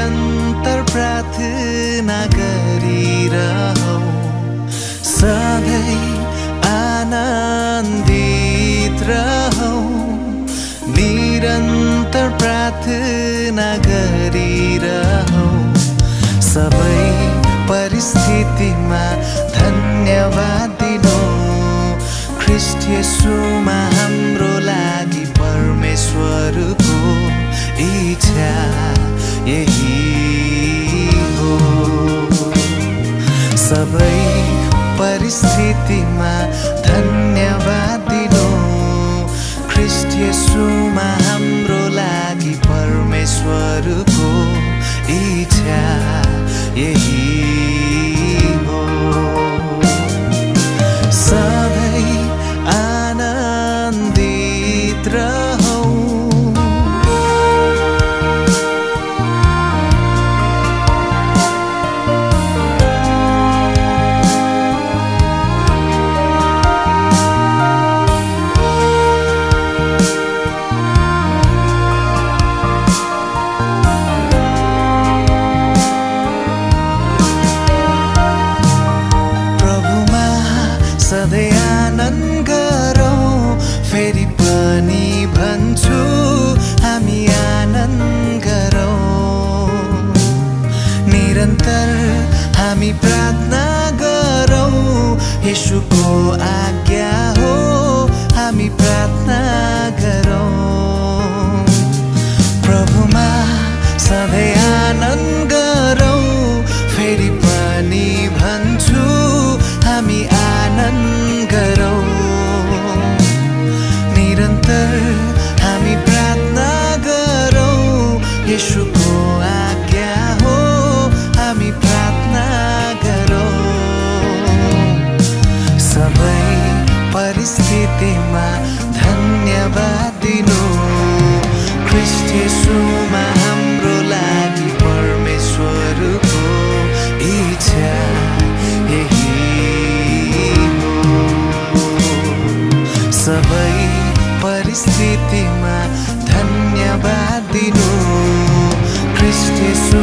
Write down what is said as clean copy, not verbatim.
निरन्तर प्रार्थना गरिरहौ सधैँ आनन्दित रहौ निरन्तर प्रार्थना गरिरहौ सबै परिस्थितिमा धन्यवाद दिनु ख्रीष्ट येशूमा हाम्रो लागि परमेश्वरको इच्छा यही हो सबै परिस्थितिमा धन्यवाद दिनु ख्रीष्ट येशूमा हाम्रो लागि परमेश्वरको इच्छा यही हो सधैँ आनन्दित रहौ सधैँ आनन्द गरौँ फेरि पनि भन्छु हामी आनन्द गरौँ निरन्तर हामी प्रार्थना गरौँ येशूको आज्ञा हो हामी प्रार्थना गरौँ प्रभुमा सधैँ आनन्द गरौँ फेरि पनि भन्छु हामी आनन्द गरौँ निरन्तर हामी प्रार्थना गरौँ येशूको आज्ञा हो हामी प्रार्थना गरौँ सबै परिस्थितिमा धन्यवाद दिनु ख्रीष्ट येशूमा हाम्रो लागि परमेश्वरको इच्छा यही सबै परिस्थितिमा धन्यवाद दिनु ख्रीष्ट येशू